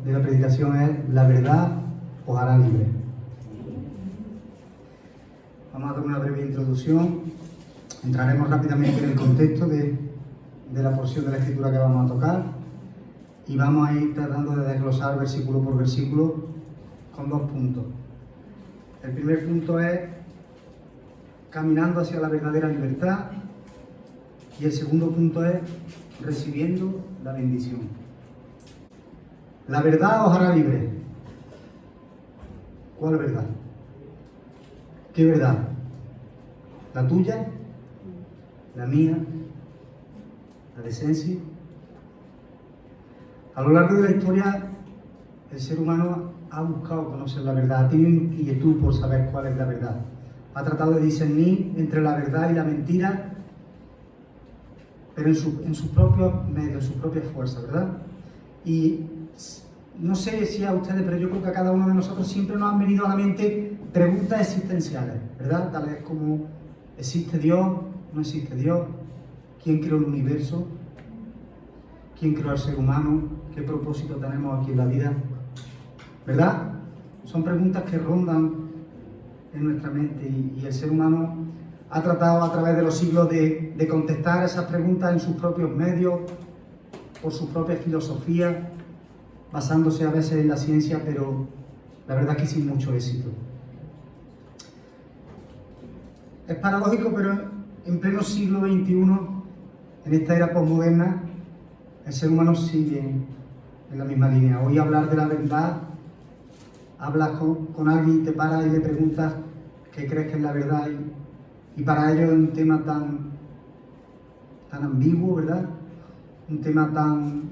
de la predicación es: la verdad os hará libre. Vamos a dar una breve introducción. Entraremos rápidamente en el contexto de la porción de la Escritura que vamos a tocar y vamos a ir tratando de desglosar versículo por versículo con dos puntos. El primer punto es caminando hacia la verdadera libertad y el segundo punto es recibiendo la bendición. La verdad os hará libre. ¿Cuál verdad? ¿Qué verdad? ¿La tuya? ¿La mía? ¿La de Sensi? A lo largo de la historia, el ser humano ha buscado conocer la verdad, ha tenido inquietud por saber cuál es la verdad. Ha tratado de discernir entre la verdad y la mentira, pero en sus propios medios, en sus propias fuerzas, ¿verdad? Y no sé si a ustedes, pero yo creo que a cada uno de nosotros siempre nos han venido a la mente preguntas existenciales, ¿verdad? Tal vez como: ¿existe Dios? ¿No existe Dios? ¿Quién creó el universo? ¿Quién creó al ser humano? ¿Qué propósito tenemos aquí en la vida? ¿Verdad? Son preguntas que rondan en nuestra mente y el ser humano ha tratado a través de los siglos de contestar esas preguntas en sus propios medios, por su propia filosofía, basándose a veces en la ciencia, pero la verdad que sin mucho éxito. Es paradójico, pero en pleno siglo XXI, en esta era posmoderna, el ser humano sigue en la misma línea. Hoy hablar de la verdad, hablas con alguien y te paras y le preguntas qué crees que es la verdad, y para ellos es un tema tan ambiguo, ¿verdad? Un tema tan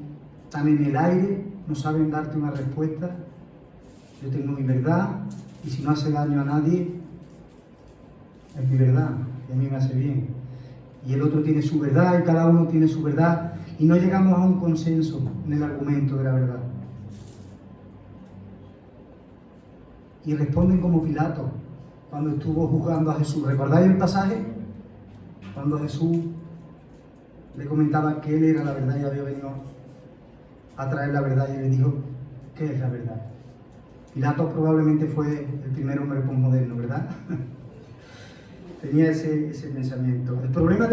en el aire, no saben darte una respuesta. Yo tengo mi verdad y si no hace daño a nadie, es mi verdad y a mí me hace bien. Y el otro tiene su verdad y cada uno tiene su verdad y no llegamos a un consenso en el argumento de la verdad. Y responden como Pilato cuando estuvo juzgando a Jesús. ¿Recordáis el pasaje? Cuando Jesús le comentaba que él era la verdad y había venido a traer la verdad, y le dijo: ¿qué es la verdad? Pilato probablemente fue el primer hombre posmoderno, ¿verdad? Tenía ese pensamiento. El problema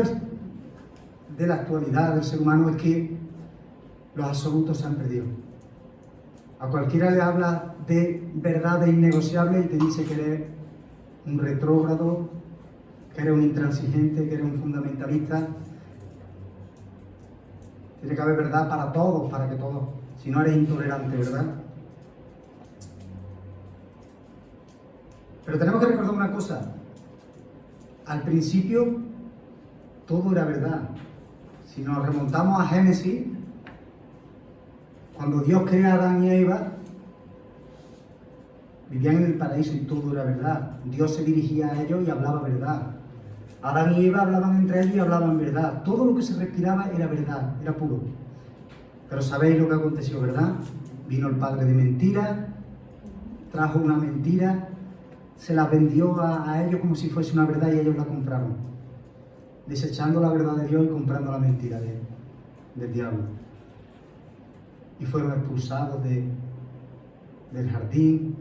de la actualidad del ser humano es que los absolutos se han perdido. A cualquiera le habla de verdades innegociables y te dice que eres un retrógrado, que eres un intransigente, que eres un fundamentalista. Tiene que haber verdad para todos, para que todos, si no eres intolerante, ¿verdad? Pero tenemos que recordar una cosa: al principio todo era verdad. Si nos remontamos a Génesis, cuando Dios crea a Adán y Eva, vivían en el paraíso y todo era verdad. Dios se dirigía a ellos y hablaba verdad. Adán y Eva hablaban entre ellos y hablaban verdad. Todo lo que se respiraba era verdad, era puro. Pero sabéis lo que aconteció, ¿verdad? Vino el padre de mentira, trajo una mentira, se la vendió a ellos como si fuese una verdad y ellos la compraron, desechando la verdad de Dios y comprando la mentira del diablo. Y fueron expulsados del jardín,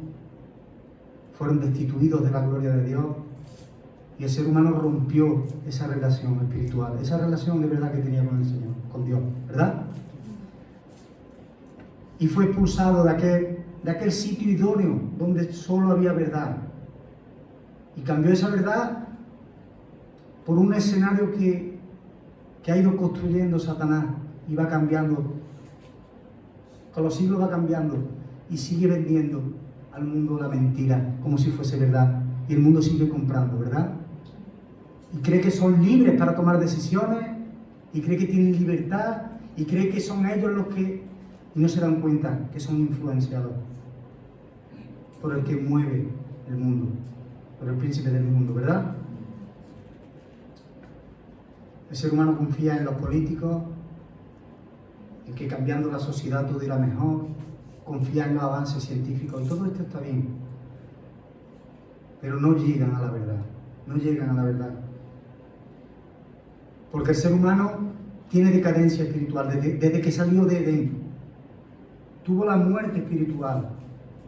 fueron destituidos de la gloria de Dios. Y el ser humano rompió esa relación espiritual, esa relación de verdad que tenía con el Señor, con Dios, ¿verdad? Y fue expulsado de aquel sitio idóneo donde solo había verdad. Y cambió esa verdad por un escenario que ha ido construyendo Satanás y va cambiando. Con los siglos va cambiando y sigue vendiendo al mundo la mentira como si fuese verdad. Y el mundo sigue comprando, ¿verdad? Y cree que son libres para tomar decisiones, y cree que tienen libertad, y cree que son ellos los que... Y no se dan cuenta que son influenciados por el que mueve el mundo, por el príncipe del mundo, ¿verdad? El ser humano confía en los políticos, en que cambiando la sociedad todo irá mejor, confía en los avances científicos, y todo esto está bien. Pero no llegan a la verdad, no llegan a la verdad. Porque el ser humano tiene decadencia espiritual desde que salió de Edén. tuvo la muerte espiritual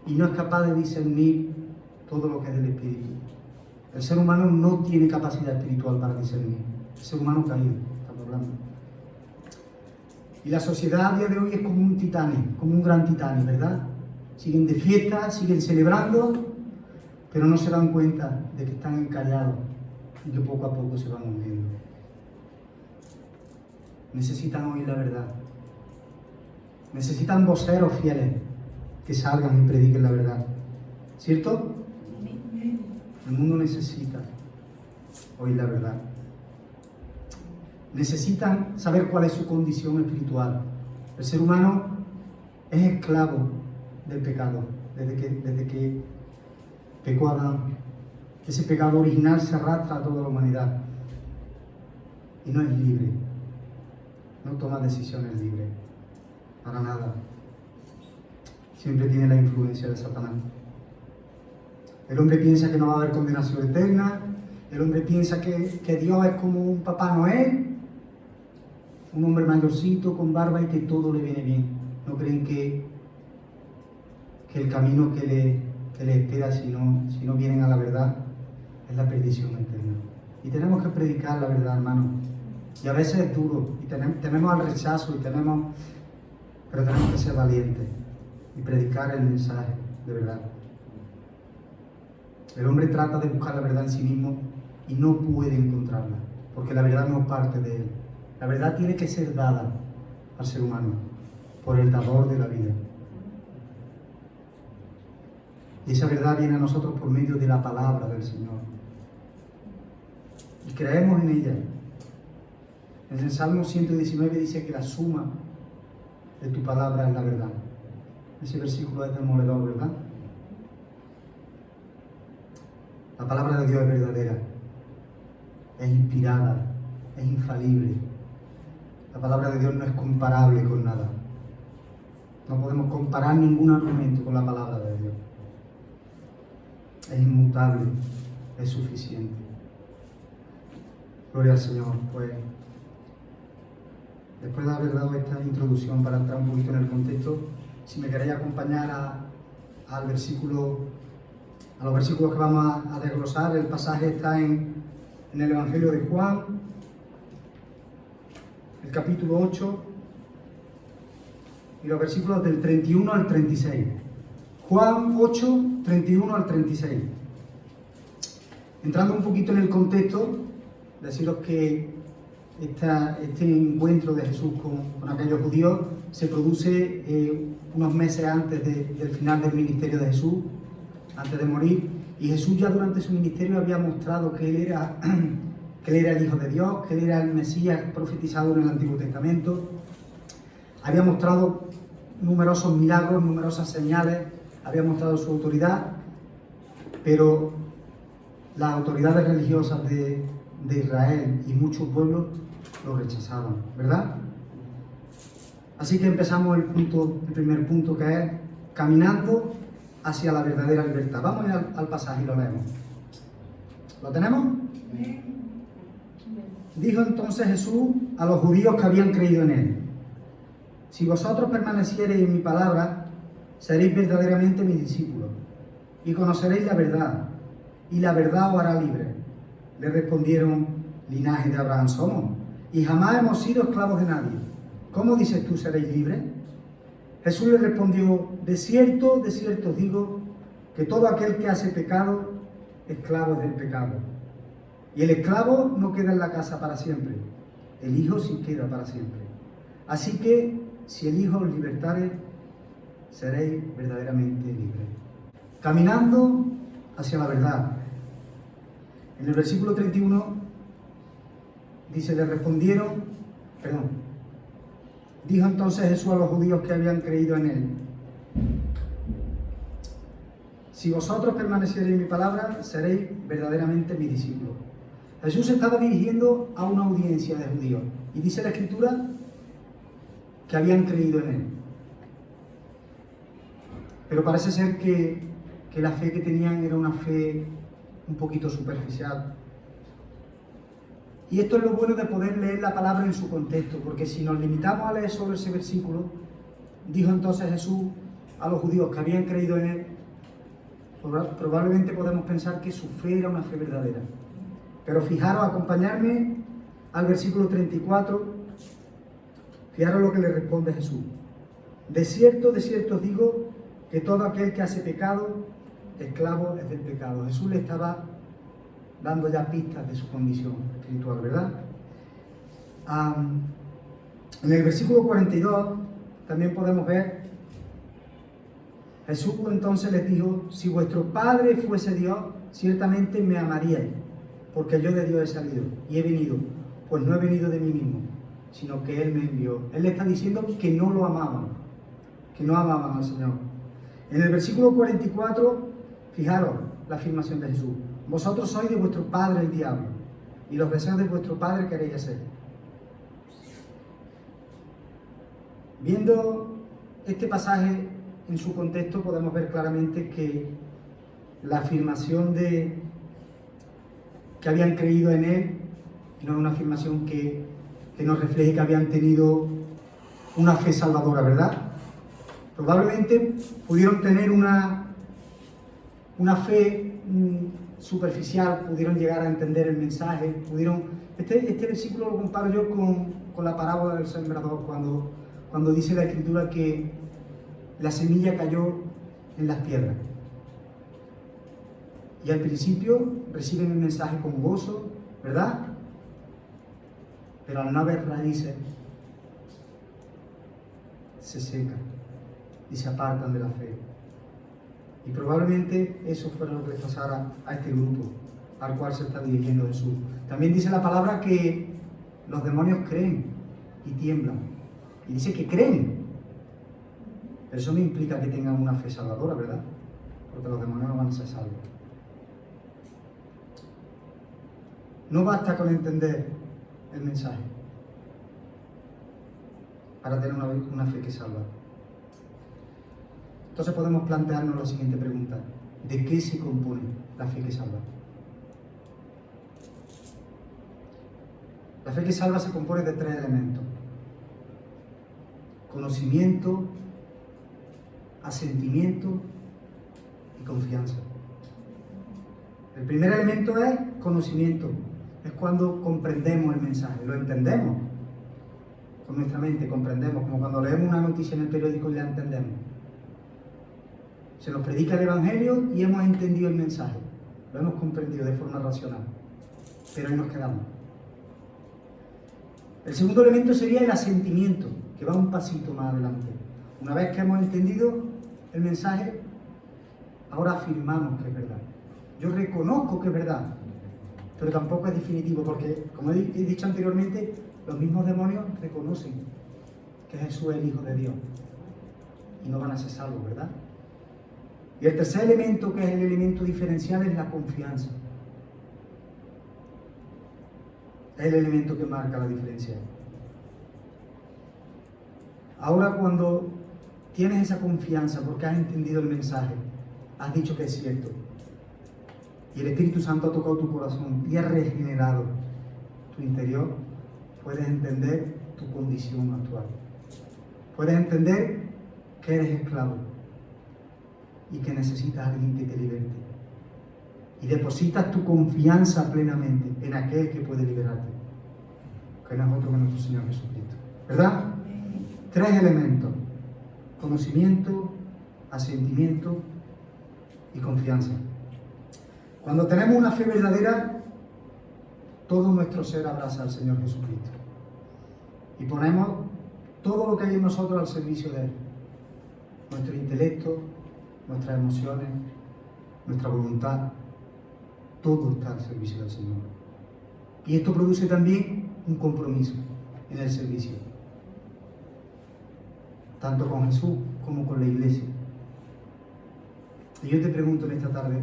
y no es capaz de discernir todo lo que es del espíritu. El ser humano no tiene capacidad espiritual para discernir. El ser humano caído, estamos hablando. Y la sociedad a día de hoy es como un Titanic, como un gran Titanic, ¿verdad? Siguen de fiesta, siguen celebrando, pero no se dan cuenta de que están encallados y que poco a poco se van hundiendo. Necesitan oír la verdad. Necesitan voceros fieles que salgan y prediquen la verdad. ¿Cierto? El mundo necesita oír la verdad. Necesitan saber cuál es su condición espiritual. El ser humano es esclavo del pecado desde que pecó Adán. Ese pecado original se arrastra a toda la humanidad y no es libre. No toma decisiones libres, para nada. Siempre tiene la influencia de Satanás. El hombre piensa que no va a haber condenación eterna. El hombre piensa que Dios es como un Papá Noel, un hombre mayorcito con barba y que todo le viene bien. No creen que el camino que le espera si no vienen a la verdad es la perdición eterna. Y tenemos que predicar la verdad, hermano. Y a veces es duro, y tememos al rechazo, pero tenemos que ser valientes y predicar el mensaje de verdad. El hombre trata de buscar la verdad en sí mismo y no puede encontrarla, porque la verdad no parte de él. La verdad tiene que ser dada al ser humano por el dador de la vida. Y esa verdad viene a nosotros por medio de la palabra del Señor. Y creemos en ella. En el Salmo 119 dice que la suma de tu palabra es la verdad. Ese versículo es demoledor, ¿verdad? La palabra de Dios es verdadera, es inspirada, es infalible. La palabra de Dios no es comparable con nada. No podemos comparar ningún argumento con la palabra de Dios. Es inmutable, es suficiente. Gloria al Señor. Pues, después de haber dado esta introducción para entrar un poquito en el contexto, si me queréis acompañar a los versículos que vamos a desglosar. El pasaje está en el Evangelio de Juan, el capítulo 8, y los versículos del 31 al 36. Juan 8, 31 al 36. Entrando un poquito en el contexto, deciros que este encuentro de Jesús con aquellos judíos se produce unos meses antes del final del ministerio de Jesús, antes de morir, y Jesús ya durante su ministerio había mostrado que Él era el Hijo de Dios, que Él era el Mesías profetizado en el Antiguo Testamento. Había mostrado numerosos milagros, numerosas señales, había mostrado su autoridad, pero las autoridades religiosas de Israel y muchos pueblos lo rechazaban, ¿verdad? Así que empezamos el primer punto, que es caminando hacia la verdadera libertad. Vamos a ir al pasaje y lo leemos. ¿Lo tenemos? Dijo entonces Jesús a los judíos que habían creído en Él: si vosotros permaneciereis en mi palabra, seréis verdaderamente mis discípulos, y conoceréis la verdad, y la verdad os hará libre. Le respondieron: linaje de Abraham somos, y jamás hemos sido esclavos de nadie. ¿Cómo dices tú seréis libres? Jesús le respondió: de cierto os digo, que todo aquel que hace pecado, esclavo es del pecado. Y el esclavo no queda en la casa para siempre, el Hijo sí queda para siempre. Así que, si el Hijo os libertare, seréis verdaderamente libres. Caminando hacia la verdad. En el versículo 31 dice: dijo entonces Jesús a los judíos que habían creído en Él: si vosotros permaneciereis en mi palabra, seréis verdaderamente mis discípulos. Jesús se estaba dirigiendo a una audiencia de judíos, y dice la Escritura que habían creído en Él. Pero parece ser que la fe que tenían era una fe un poquito superficial. Y esto es lo bueno de poder leer la palabra en su contexto, porque si nos limitamos a leer solo ese versículo, dijo entonces Jesús a los judíos que habían creído en él, probablemente podemos pensar que su fe era una fe verdadera. Pero fijaros, acompañarme al versículo 34, fijaros lo que le responde Jesús. De cierto os digo que todo aquel que hace pecado, esclavo es del pecado. Jesús le estaba dando ya pistas de su condición espiritual, ¿verdad? En el versículo 42 también podemos ver, Jesús entonces les dijo, si vuestro Padre fuese Dios, ciertamente me amaríais, porque yo de Dios he salido y he venido, pues no he venido de mí mismo, sino que Él me envió. Él le está diciendo que no lo amaban, que no amaban al Señor. En el versículo 44, fijaros la afirmación de Jesús. Vosotros sois de vuestro padre el diablo, y los deseos de vuestro padre queréis hacer. Viendo este pasaje en su contexto, podemos ver claramente que la afirmación de que habían creído en Él no es una afirmación que nos refleje que habían tenido una fe salvadora, ¿verdad? Probablemente pudieron tener una fe superficial, pudieron llegar a entender el mensaje, pudieron... Este versículo lo comparo yo con la parábola del sembrador, cuando dice la Escritura que la semilla cayó en las piedras. Y al principio reciben el mensaje con gozo, ¿verdad? Pero al no haber raíces, se secan y se apartan de la fe. Y probablemente eso fuera lo que les pasara a este grupo al cual se está dirigiendo Jesús. También dice la palabra que los demonios creen y tiemblan. Y dice que creen. Pero eso no implica que tengan una fe salvadora, ¿verdad? Porque los demonios no van a ser salvos. No basta con entender el mensaje para tener una fe que salva. Entonces podemos plantearnos la siguiente pregunta. ¿De qué se compone la fe que salva? La fe que salva se compone de 3 elementos. Conocimiento, asentimiento y confianza. El primer elemento es conocimiento. Es cuando comprendemos el mensaje, lo entendemos. Con nuestra mente comprendemos, como cuando leemos una noticia en el periódico y la entendemos. Se nos predica el Evangelio y hemos entendido el mensaje. Lo hemos comprendido de forma racional. Pero ahí nos quedamos. El segundo elemento sería el asentimiento, que va un pasito más adelante. Una vez que hemos entendido el mensaje, ahora afirmamos que es verdad. Yo reconozco que es verdad, pero tampoco es definitivo, porque, como he dicho anteriormente, los mismos demonios reconocen que Jesús es el Hijo de Dios y no van a ser salvos, ¿verdad? Y el tercer elemento, que es el elemento diferencial, es la confianza. Es el elemento que marca la diferencia. Ahora, cuando tienes esa confianza porque has entendido el mensaje, has dicho que es cierto, y el Espíritu Santo ha tocado tu corazón y ha regenerado tu interior, puedes entender tu condición actual. Puedes entender que eres esclavo y que necesitas a alguien que te liberte. Y depositas tu confianza plenamente en aquel que puede liberarte, que no es otro que nuestro Señor Jesucristo. ¿Verdad? 3 elementos: conocimiento, asentimiento y confianza. Cuando tenemos una fe verdadera, todo nuestro ser abraza al Señor Jesucristo. Y ponemos todo lo que hay en nosotros al servicio de Él. Nuestro intelecto, nuestras emociones, nuestra voluntad, todo está al servicio del Señor. Y esto produce también un compromiso en el servicio, tanto con Jesús como con la iglesia. Y yo te pregunto en esta tarde,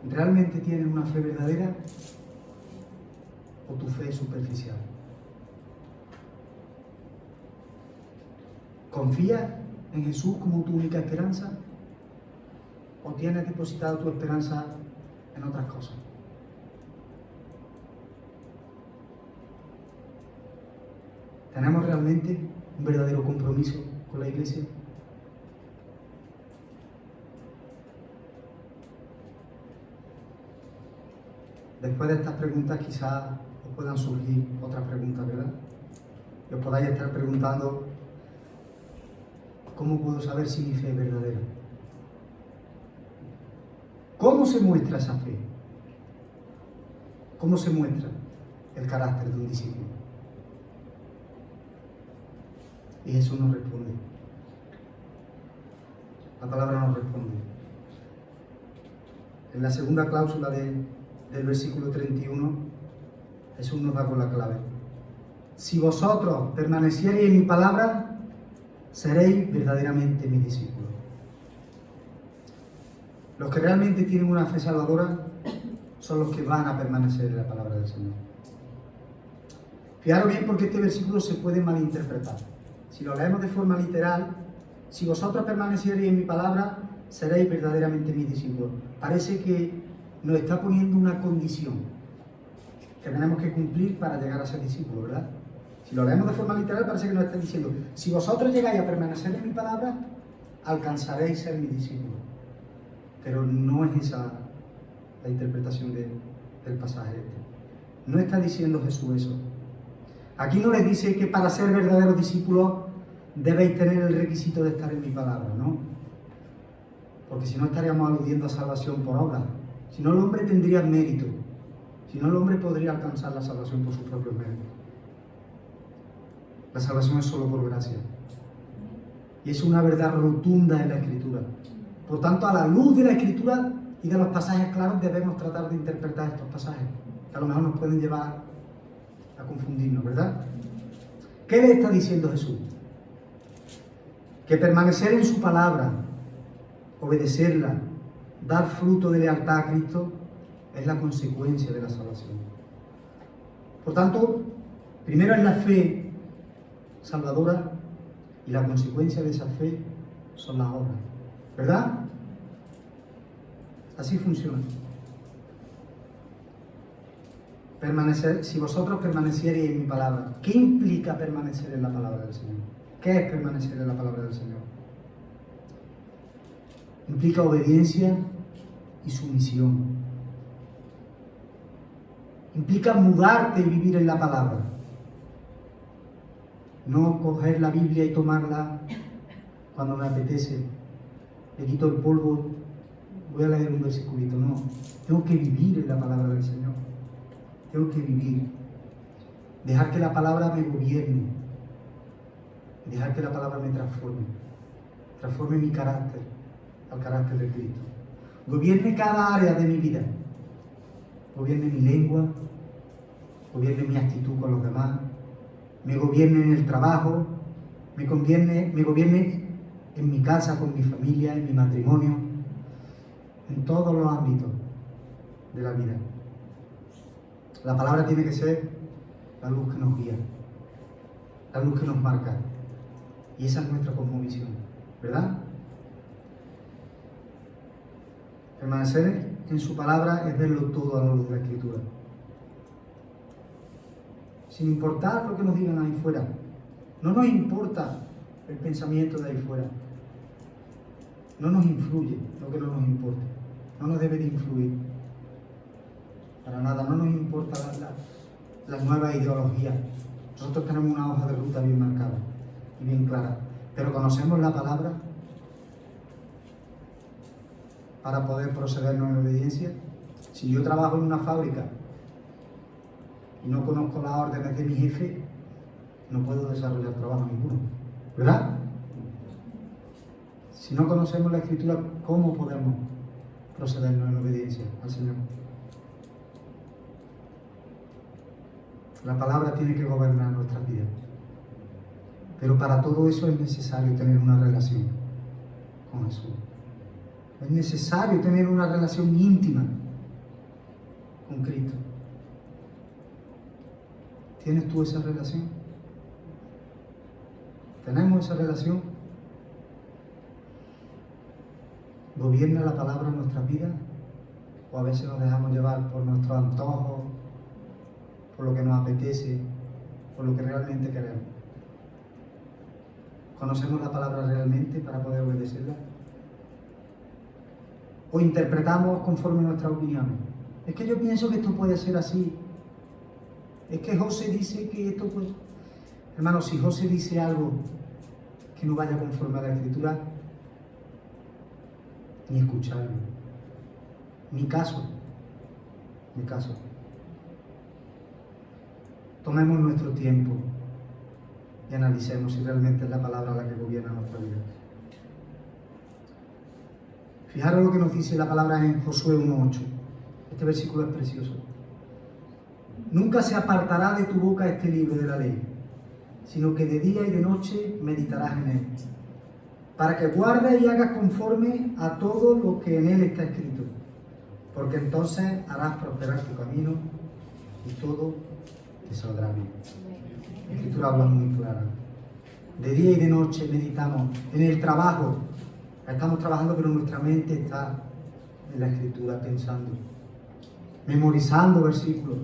¿realmente tienes una fe verdadera o tu fe es superficial? ¿Confías en Jesús como tu única esperanza? ¿O tienes depositada tu esperanza en otras cosas? ¿Tenemos realmente un verdadero compromiso con la iglesia? Después de estas preguntas quizás os puedan surgir otras preguntas, ¿verdad? Y os podáis estar preguntando, ¿cómo puedo saber si mi fe es verdadera? ¿Cómo se muestra esa fe? ¿Cómo se muestra el carácter de un discípulo? Y Jesús nos responde. La palabra nos responde. En la segunda cláusula del versículo 31, Jesús nos da con la clave. Si vosotros permaneciereis en mi palabra, seréis verdaderamente mis discípulos. Los que realmente tienen una fe salvadora son los que van a permanecer en la palabra del Señor. Fijaros bien porque este versículo se puede malinterpretar. Si lo leemos de forma literal, si vosotros permaneciereis en mi palabra, seréis verdaderamente mis discípulos. Parece que nos está poniendo una condición que tenemos que cumplir para llegar a ser discípulos, ¿verdad? Si lo leemos de forma literal, parece que nos está diciendo, si vosotros llegáis a permanecer en mi palabra, alcanzaréis ser mis discípulos. Pero no es esa la interpretación del pasaje este. No está diciendo Jesús eso. Aquí no les dice que para ser verdaderos discípulos debéis tener el requisito de estar en mi palabra, ¿no? Porque si no estaríamos aludiendo a salvación por obra. Si no, el hombre tendría mérito. Si no, el hombre podría alcanzar la salvación por sus propios méritos. La salvación es solo por gracia. Y es una verdad rotunda en la Escritura. Por tanto, a la luz de la Escritura y de los pasajes claros debemos tratar de interpretar estos pasajes, que a lo mejor nos pueden llevar a confundirnos, ¿verdad? ¿Qué le está diciendo Jesús? Que permanecer en su palabra, obedecerla, dar fruto de lealtad a Cristo, es la consecuencia de la salvación. Por tanto, primero es la fe salvadora y la consecuencia de esa fe son las obras, ¿verdad? Así funciona. Permanecer, si vosotros permaneciereis en mi palabra, ¿qué implica permanecer en la palabra del Señor? ¿Qué es permanecer en la palabra del Señor? Implica obediencia y sumisión. Implica mudarte y vivir en la palabra. No coger la Biblia y tomarla cuando me apetece. Le quito el polvo, voy a leer un versiculito. No, tengo que vivir en la palabra del Señor. Tengo que vivir. Dejar que la palabra me gobierne. Dejar que la palabra me transforme. Transforme mi carácter al carácter de Cristo. Gobierne cada área de mi vida. Gobierne mi lengua. Gobierne mi actitud con los demás. Me gobierne en el trabajo. Me gobierne en mi casa, con mi familia, en mi matrimonio. En todos los ámbitos de la vida. La palabra tiene que ser la luz que nos guía, la luz que nos marca. Y esa es nuestra cosmovisión, ¿verdad? Permanecer en su palabra es verlo todo a la luz de la Escritura. Sin importar lo que nos digan ahí fuera. No nos importa el pensamiento de ahí fuera. No nos influye lo que no nos importa. No nos debe de influir. Para nada, no nos importa las nuevas ideologías. Nosotros tenemos una hoja de ruta bien marcada y bien clara. Pero conocemos la palabra para poder procedernos en obediencia. Si yo trabajo en una fábrica y no conozco las órdenes de mi jefe, no puedo desarrollar trabajo ninguno, ¿verdad? Si no conocemos la Escritura, ¿cómo podemos procedernos en obediencia al Señor? La palabra tiene que gobernar nuestras vidas. Pero para todo eso es necesario tener una relación con Jesús. Es necesario tener una relación íntima con Cristo. ¿Tienes tú esa relación? ¿Tenemos esa relación? ¿Gobierna la palabra en nuestras vidas? ¿O a veces nos dejamos llevar por nuestros antojos, por lo que nos apetece, por lo que realmente queremos? ¿Conocemos la palabra realmente para poder obedecerla? ¿O interpretamos conforme nuestras opiniones? Es que yo pienso que esto puede ser así. Es que José dice que esto puede... Hermano, si José dice algo que no vaya conforme a la Escritura, ni escucharlo, ni caso. Tomemos nuestro tiempo y analicemos si realmente es la palabra la que gobierna nuestra vida. Fijaros lo que nos dice la palabra en Josué 1:8. Este versículo es precioso. Nunca se apartará de tu boca este libro de la ley, sino que de día y de noche meditarás en él, para que guardes y hagas conforme a todo lo que en él está escrito, porque entonces harás prosperar tu camino y todo te saldrá bien. La Escritura habla muy clara. De día y de noche meditamos. En el trabajo estamos trabajando, pero nuestra mente está en la Escritura pensando, memorizando versículos,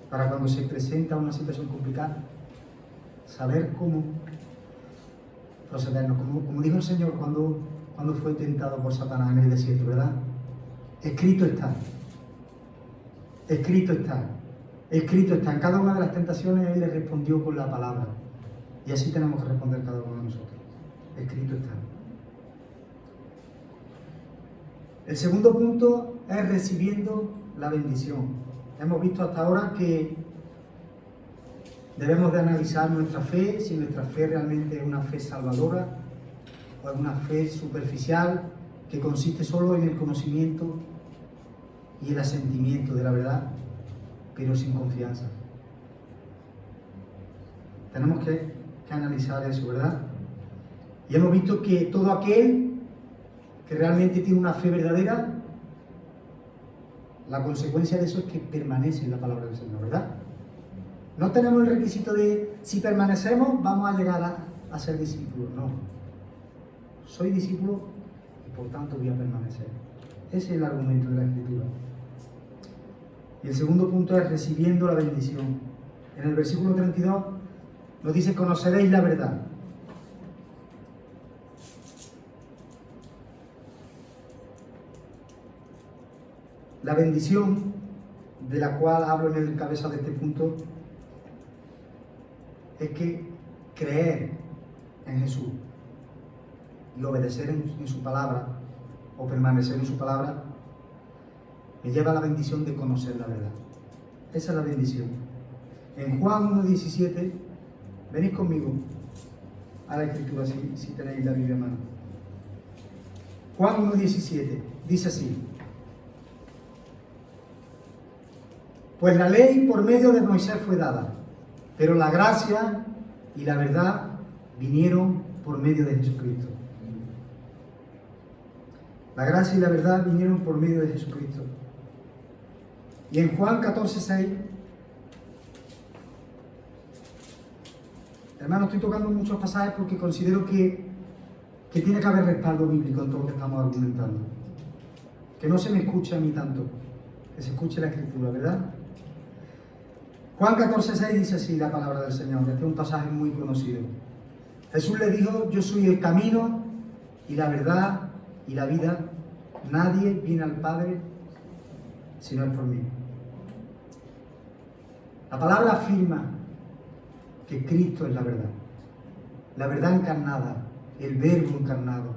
para cuando se presenta una situación complicada, saber cómo procedernos. Como dijo el Señor cuando fue tentado por Satanás en el desierto, ¿verdad? Escrito está. Escrito está. Escrito está. En cada una de las tentaciones Él le respondió con la palabra. Y así tenemos que responder cada uno de nosotros. Escrito está. El segundo punto es recibiendo la bendición. Hemos visto hasta ahora que debemos de analizar nuestra fe, si nuestra fe realmente es una fe salvadora o es una fe superficial que consiste solo en el conocimiento y el asentimiento de la verdad, pero sin confianza. Tenemos que analizar eso, ¿verdad? Y hemos visto que todo aquel que realmente tiene una fe verdadera, la consecuencia de eso es que permanece en la palabra del Señor, ¿verdad? No tenemos el requisito de si permanecemos vamos a llegar a ser discípulos, no. Soy discípulo y por tanto voy a permanecer. Ese es el argumento de la Escritura. Y el segundo punto es recibiendo la bendición. En el versículo 32 nos dice: conoceréis la verdad. La bendición de la cual hablo en el cabeza de este punto es que creer en Jesús y obedecer en su palabra o permanecer en su palabra me lleva a la bendición de conocer la verdad. Esa es la bendición. En Juan 1:17, venid conmigo a la Escritura si tenéis la Biblia en mano. Juan 1:17 dice así: pues la ley por medio de Moisés fue dada, pero la gracia y la verdad vinieron por medio de Jesucristo. La gracia y la verdad vinieron por medio de Jesucristo. Y en Juan 14:6, hermano, estoy tocando muchos pasajes porque considero que tiene que haber respaldo bíblico en todo lo que estamos argumentando. Que no se me escuche a mí tanto, que se escuche la Escritura, ¿verdad? Juan 14:6 dice así la palabra del Señor. Este es un pasaje muy conocido. Jesús le dijo: yo soy el camino y la verdad y la vida. Nadie viene al Padre si no es por mí. La palabra afirma que Cristo es la verdad encarnada, el Verbo encarnado,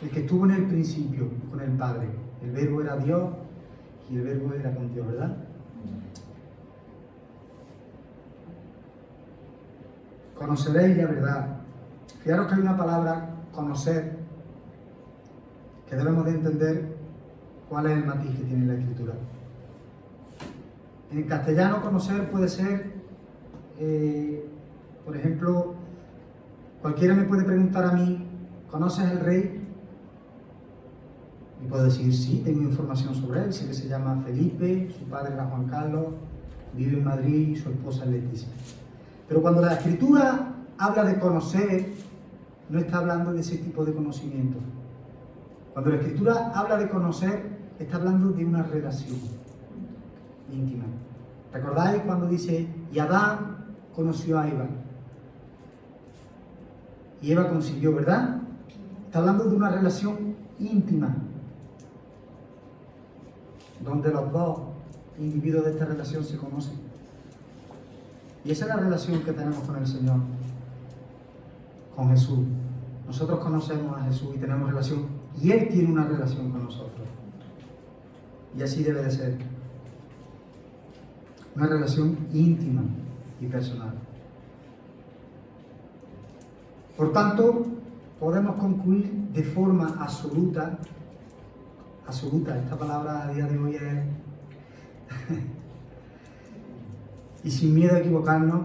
el que estuvo en el principio con el Padre. El Verbo era Dios y el Verbo era con Dios, ¿verdad? Conoceréis la verdad. Fijaros que hay una palabra, conocer, que debemos de entender cuál es el matiz que tiene la Escritura. En castellano, conocer puede ser, por ejemplo, cualquiera me puede preguntar a mí: ¿conoces al rey? Y puedo decir: sí, tengo información sobre él. Sé que se llama Felipe, su padre era Juan Carlos, vive en Madrid y su esposa es Leticia. Pero cuando la Escritura habla de conocer, no está hablando de ese tipo de conocimiento. Cuando la Escritura habla de conocer, está hablando de una relación íntima. ¿Recordáis cuando dice: y Adán conoció a Eva? y Eva concibió, ¿verdad? Está hablando de una relación íntima, donde los dos individuos de esta relación se conocen. Y esa es la relación que tenemos con el Señor, con Jesús. Nosotros conocemos a Jesús y tenemos relación, y Él tiene una relación con nosotros. Y así debe de ser. Una relación íntima y personal. Por tanto, podemos concluir de forma absoluta, esta palabra a día de hoy es, y sin miedo a equivocarnos,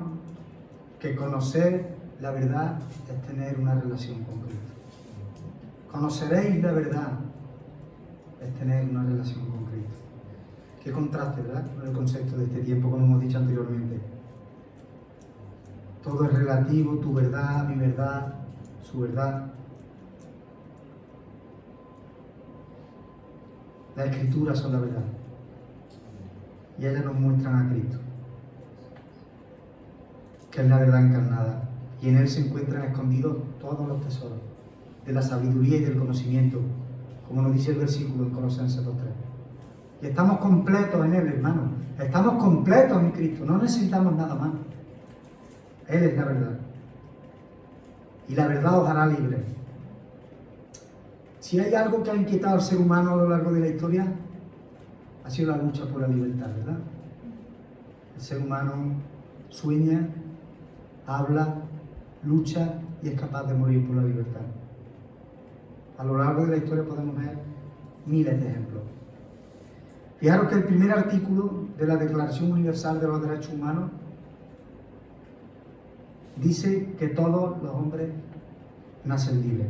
que conocer la verdad es tener una relación con Cristo. Conoceréis la verdad es tener una relación con Cristo. Qué contraste, ¿verdad?, con el concepto de este tiempo, como hemos dicho anteriormente. Todo es relativo, tu verdad, mi verdad, su verdad. Las Escrituras son la verdad. Y ellas nos muestran a Cristo, que es la verdad encarnada. Y en Él se encuentran escondidos todos los tesoros de la sabiduría y del conocimiento, como nos dice el versículo en Colosenses 2:3. Y estamos completos en Él, hermano. Estamos completos en Cristo. No necesitamos nada más. Él es la verdad. Y la verdad os hará libre. Si hay algo que ha inquietado al ser humano a lo largo de la historia, ha sido la lucha por la libertad, ¿verdad? El ser humano sueña, habla, lucha y es capaz de morir por la libertad. A lo largo de la historia podemos ver miles de ejemplos. Fijaros que el primer artículo de la Declaración Universal de los Derechos Humanos dice que todos los hombres nacen libres.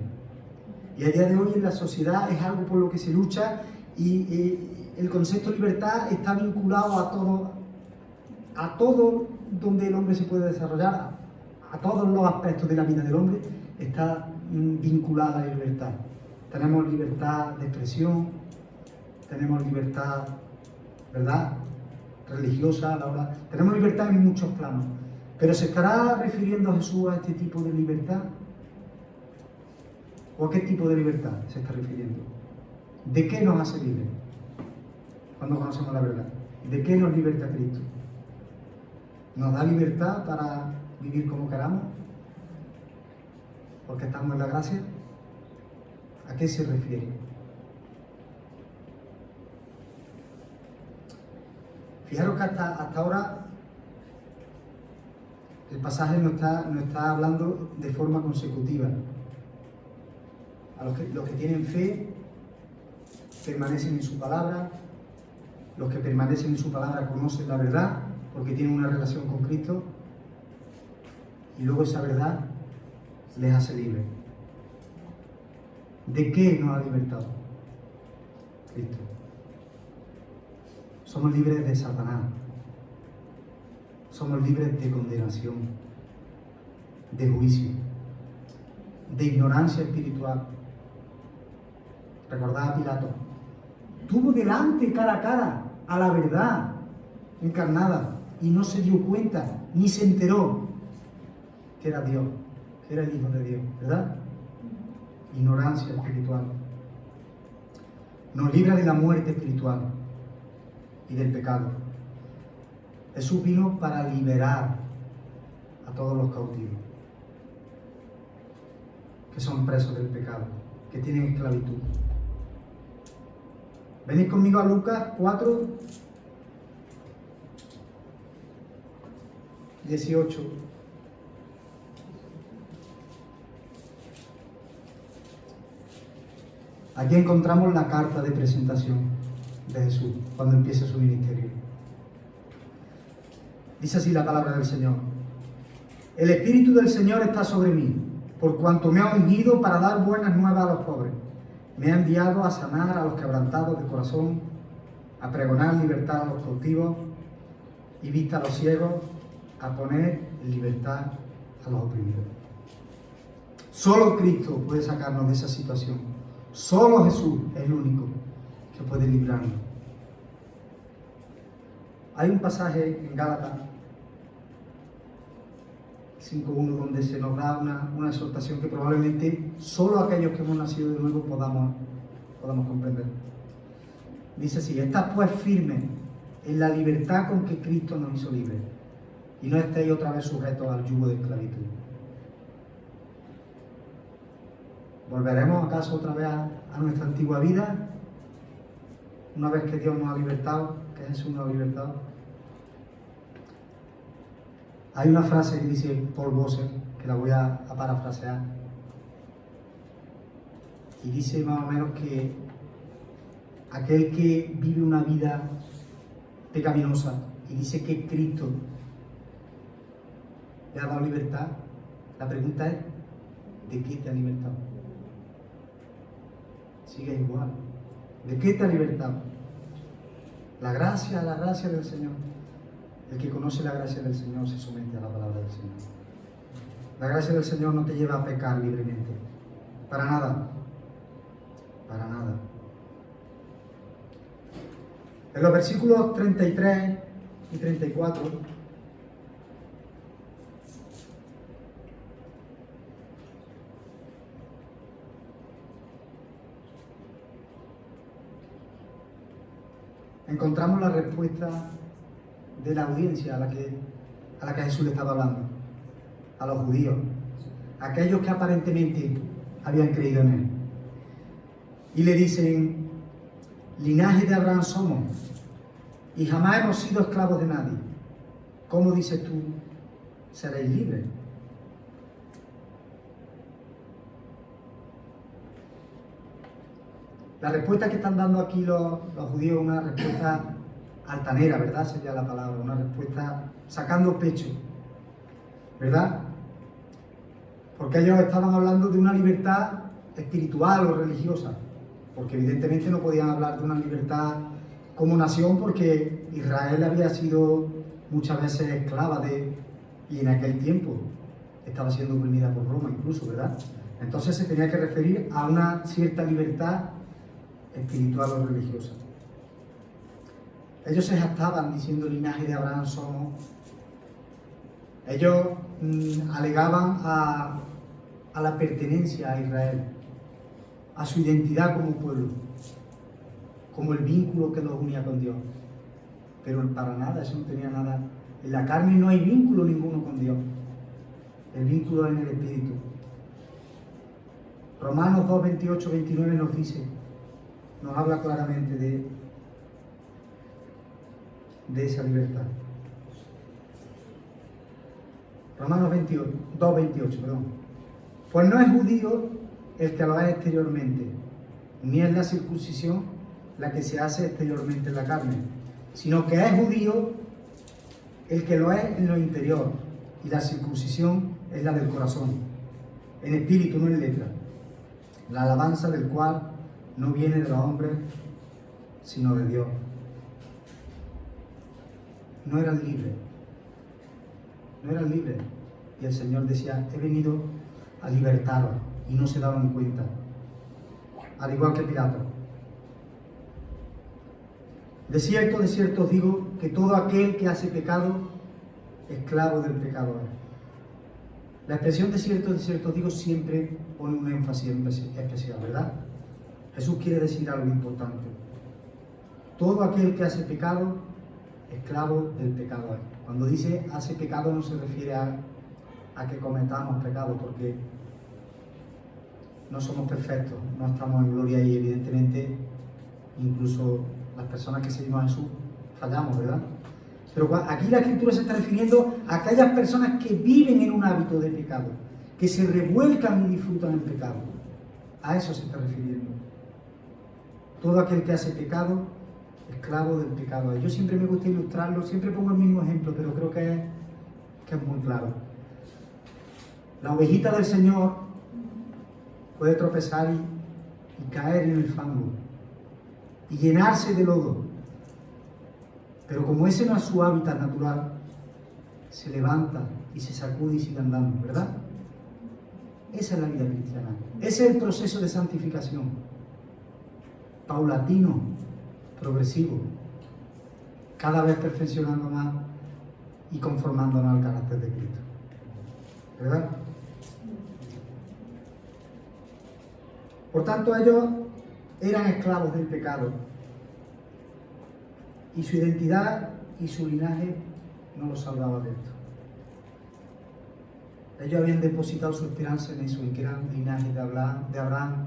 Y a día de hoy en la sociedad es algo por lo que se lucha, y el concepto de libertad está vinculado a todo donde el hombre se puede desarrollar, a todos los aspectos de la vida del hombre está vinculada a la libertad. Tenemos libertad de expresión, tenemos libertad, ¿verdad?, religiosa a la hora. Tenemos libertad en muchos planos. Pero ¿se estará refiriendo Jesús a este tipo de libertad? ¿O a qué tipo de libertad se está refiriendo? ¿De qué nos hace libres cuando conocemos la verdad? ¿De qué nos liberta Cristo? ¿Nos da libertad para vivir como queramos? ¿Porque estamos en la gracia? ¿A qué se refiere? Fijaros que hasta ahora el pasaje no está hablando de forma consecutiva. A los que tienen fe permanecen en su palabra, los que permanecen en su palabra conocen la verdad porque tienen una relación con Cristo, y luego esa verdad les hace libres. ¿De qué nos ha libertado Cristo? Somos libres de Satanás, somos libres de condenación, de juicio, de ignorancia espiritual. Recordad a Pilato, tuvo delante cara a cara a la verdad encarnada y no se dio cuenta ni se enteró que era Dios, que era el Hijo de Dios, ¿verdad? Ignorancia espiritual. Nos libra de la muerte espiritual y del pecado. Jesús vino para liberar a todos los cautivos que son presos del pecado, que tienen esclavitud. Venid conmigo a Lucas 4, 18. Aquí encontramos la carta de presentación de Jesús cuando empieza su ministerio. Dice así la palabra del Señor: el Espíritu del Señor está sobre mí, por cuanto me ha ungido para dar buenas nuevas a los pobres. Me ha enviado a sanar a los quebrantados de corazón, a pregonar libertad a los cautivos y vista a los ciegos, a poner en libertad a los oprimidos. Solo Cristo puede sacarnos de esa situación. Solo Jesús es el único que puede librarnos. Hay un pasaje en Gálatas 5.1, donde se nos da una exhortación que probablemente solo aquellos que hemos nacido de nuevo podamos comprender. Dice así: estad pues firmes en la libertad con que Cristo nos hizo libres, y no estéis otra vez sujetos al yugo de esclavitud. ¿Volveremos acaso otra vez a nuestra antigua vida? Una vez que Dios nos ha libertado, que Jesús nos ha libertado. Hay una frase que dice Paul Washer, que la voy a parafrasear, y dice más o menos que aquel que vive una vida pecaminosa y dice que Cristo le ha dado libertad, la pregunta es: ¿de qué te ha libertado? Sigue igual. ¿De qué te ha libertado? La gracia del Señor. El que conoce la gracia del Señor se somete a la palabra del Señor. La gracia del Señor no te lleva a pecar libremente. Para nada. Para nada. En los versículos 33 y 34 encontramos la respuesta de la audiencia a la que Jesús le estaba hablando, a los judíos, aquellos que aparentemente habían creído en él. Y le dicen: linaje de Abraham somos, y jamás hemos sido esclavos de nadie. ¿Cómo dices tú, seréis libres? La respuesta que están dando aquí los judíos es una respuesta altanera, ¿verdad? Sería la palabra, una respuesta sacando pecho, ¿verdad? Porque ellos estaban hablando de una libertad espiritual o religiosa, porque evidentemente no podían hablar de una libertad como nación, porque Israel había sido muchas veces esclava y en aquel tiempo estaba siendo oprimida por Roma incluso, ¿verdad? Entonces se tenía que referir a una cierta libertad espiritual o religiosa. Ellos se jactaban diciendo: linaje de Abraham somos. Ellos alegaban a la pertenencia a Israel, a su identidad como pueblo, como el vínculo que los unía con Dios. Pero para nada, eso no tenía nada. En la carne no hay vínculo ninguno con Dios. El vínculo es en el Espíritu. Romanos 2, 28, 29 nos dice, nos habla claramente de esa libertad. Romanos 2, 28, perdón. Pues no es judío el que lo es exteriormente, ni es la circuncisión la que se hace exteriormente en la carne, sino que es judío el que lo es en lo interior, y la circuncisión es la del corazón, en espíritu, no en letra, la alabanza del cual no viene de los hombres, sino de Dios. No eran libres, y el Señor decía: he venido a libertaros, y no se daban cuenta, al igual que Pilato. De cierto os digo que todo aquel que hace pecado, esclavo del pecado es. La expresión de cierto os digo siempre pone un énfasis especial, ¿verdad? Jesús quiere decir algo importante. Todo aquel que hace pecado, esclavo del pecado es. Cuando dice hace pecado no se refiere a que cometamos pecado, porque no somos perfectos, no estamos en gloria y evidentemente incluso las personas que seguimos a Jesús fallamos, ¿verdad? Pero aquí la Escritura se está refiriendo a aquellas personas que viven en un hábito de pecado, que se revuelcan y disfrutan el pecado. A eso se está refiriendo. Todo aquel que hace pecado, esclavo del pecado. Yo siempre me gusta ilustrarlo, siempre pongo el mismo ejemplo, pero creo que es muy claro. La ovejita del Señor puede tropezar y caer en el fango y llenarse de lodo, pero como ese no es su hábitat natural, se levanta y se sacude y sigue andando, ¿verdad? Esa es la vida cristiana. Ese es el proceso de santificación, paulatino, progresivo, cada vez perfeccionando más y conformándonos al carácter de Cristo. ¿verdad? Por tanto, ellos eran esclavos del pecado y su identidad y su linaje no los salvaba de esto. Ellos habían depositado su esperanza en eso, en que eran linaje de Abraham,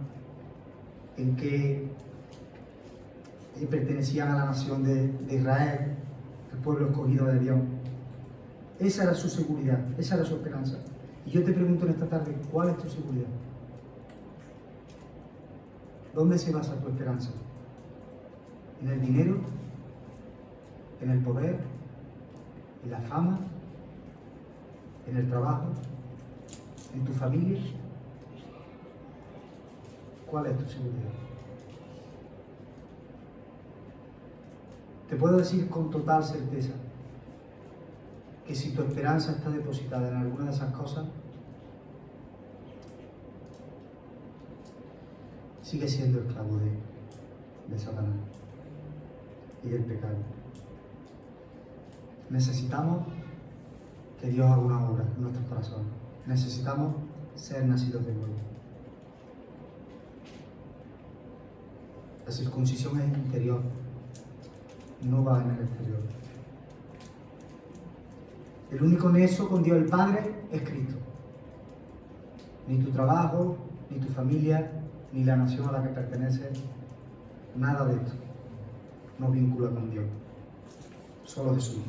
en que pertenecían a la nación de Israel, el pueblo escogido de Dios. Esa era su seguridad, esa era su esperanza. Y yo te pregunto en esta tarde, ¿cuál es tu seguridad? ¿Dónde se basa tu esperanza? ¿En el dinero? ¿En el poder? ¿En la fama? ¿En el trabajo? ¿En tu familia? ¿Cuál es tu seguridad? Te puedo decir con total certeza que si tu esperanza está depositada en alguna de esas cosas, sigues siendo esclavo de Satanás y del pecado. Necesitamos que Dios haga una obra en nuestros corazones. Necesitamos ser nacidos de nuevo. La circuncisión es interior, no va en el exterior. El único nexo con Dios el Padre es Cristo. Ni tu trabajo, ni tu familia, ni la nación a la que perteneces, nada de esto nos vincula con Dios. Solo Jesús.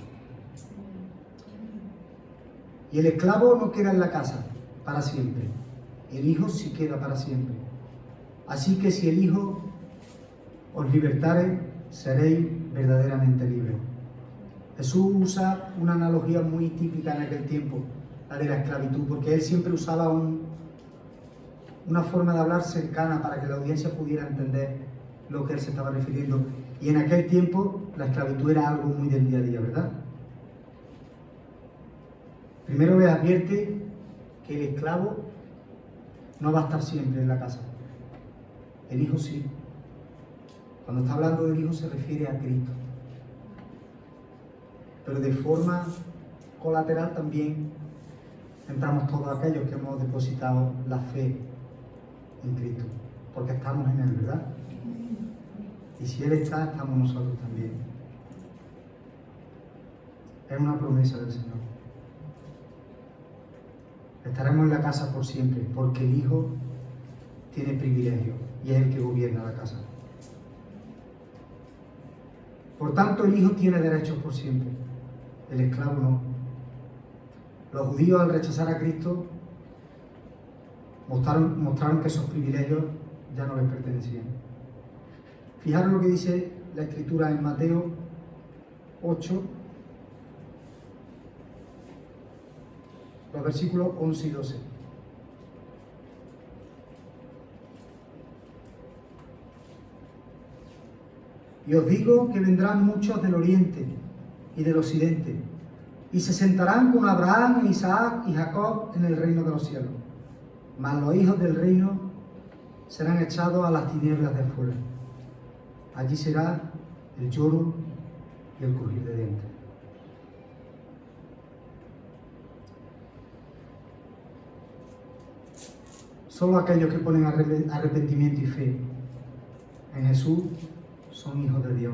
Y el esclavo no queda en la casa para siempre. El Hijo sí queda para siempre. Así que si el Hijo os libertare, seréis verdaderamente libres. Jesús usa una analogía muy típica en aquel tiempo, la de la esclavitud, porque él siempre usaba una forma de hablar cercana para que la audiencia pudiera entender lo que él se estaba refiriendo. Y en aquel tiempo la esclavitud era algo muy del día a día, ¿verdad? Primero le advierte que el esclavo no va a estar siempre en la casa. El Hijo sí. Cuando está hablando del Hijo se refiere a Cristo. Pero de forma colateral también entramos todos aquellos que hemos depositado la fe en Cristo, porque estamos en Él, ¿verdad? Y si Él está, estamos nosotros también. Es una promesa del Señor. Estaremos en la casa por siempre, porque el Hijo tiene privilegio y es el que gobierna la casa. Por tanto, el Hijo tiene derechos por siempre, el esclavo no. Los judíos, al rechazar a Cristo, mostraron que esos privilegios ya no les pertenecían. Fijaros lo que dice la Escritura en Mateo 8, los versículos 11 y 12. Y os digo que vendrán muchos del oriente y del occidente, y se sentarán con Abraham, Isaac y Jacob en el reino de los cielos. Mas los hijos del reino serán echados a las tinieblas de afuera. Allí será el lloro y el crujir de dientes. Solo aquellos que ponen arrepentimiento y fe en Jesús son hijos de Dios.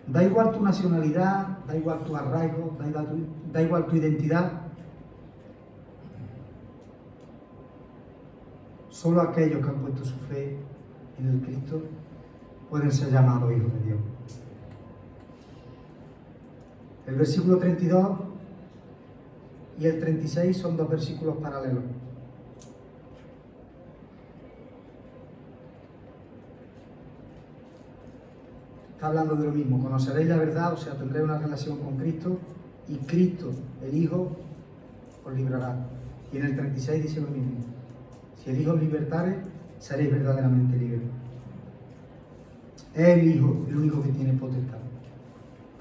Da igual tu nacionalidad, da igual tu arraigo, da igual tu identidad. Solo aquellos que han puesto su fe en el Cristo pueden ser llamados hijos de Dios. El versículo 32 y el 36 son dos versículos paralelos. Está hablando de lo mismo. Conoceréis la verdad, o sea, tendréis una relación con Cristo, y Cristo, el Hijo, os librará. Y en el 36 dice lo mismo. Si el Hijo os libertare, seréis verdaderamente libres. Es el Hijo el único que tiene potestad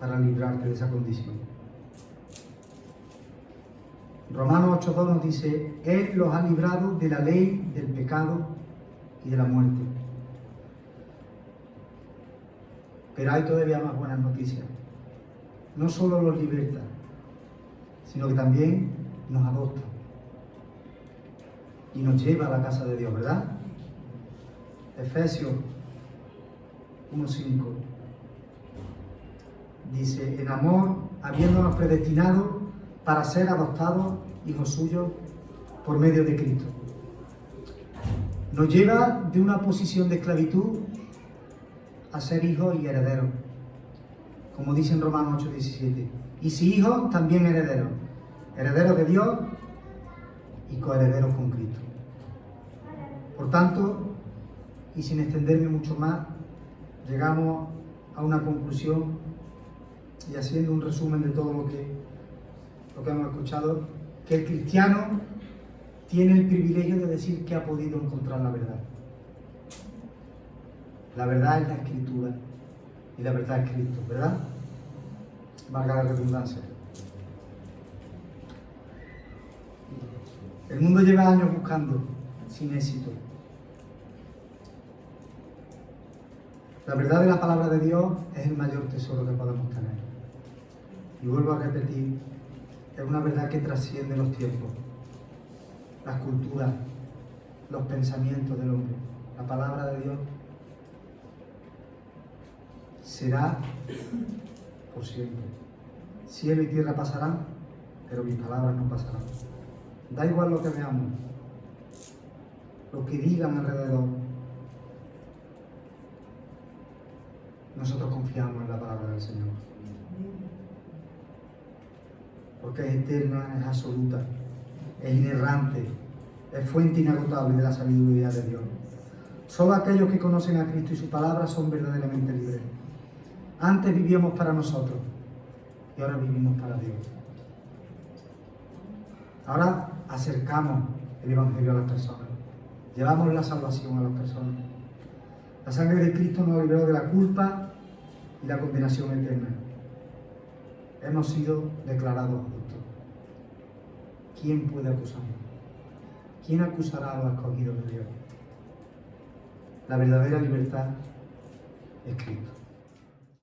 para librarte de esa condición. Romanos 8:2 nos dice: Él los ha librado de la ley, del pecado y de la muerte. Pero hay todavía más buenas noticias. No solo los liberta, sino que también nos adopta. y nos lleva a la casa de Dios, ¿verdad? Efesios 1:5 dice, en amor, habiéndonos predestinado para ser adoptados hijos suyos por medio de Cristo. Nos lleva de una posición de esclavitud a ser hijos y herederos, como dice en Romanos 8:17. Y si hijos, también herederos, herederos de Dios y coherederos con Cristo. Por tanto, y sin extenderme mucho más, llegamos a una conclusión y haciendo un resumen de todo lo que hemos escuchado, que el cristiano tiene el privilegio de decir que ha podido encontrar la verdad. La verdad es la Escritura y la verdad es Cristo, ¿verdad? Valga la redundancia. El mundo lleva años buscando, sin éxito. La verdad de la palabra de Dios es el mayor tesoro que podemos tener. Y vuelvo a repetir, es una verdad que trasciende los tiempos, las culturas, los pensamientos del hombre. La palabra de Dios será por siempre. Cielo y tierra pasarán, pero mis palabras no pasarán. Da igual lo que veamos, lo que digan alrededor. Nosotros confiamos en la palabra del Señor. Porque es eterna, es absoluta, es inerrante, es fuente inagotable de la sabiduría de Dios. Solo aquellos que conocen a Cristo y su palabra son verdaderamente libres. Antes vivíamos para nosotros y ahora vivimos para Dios. Ahora acercamos el Evangelio a las personas, llevamos la salvación a las personas. La sangre de Cristo nos liberó de la culpa y la condenación eterna. Hemos sido declarados justos. ¿Quién puede acusarnos? ¿Quién acusará a los escogidos de Dios? La verdadera libertad es Cristo.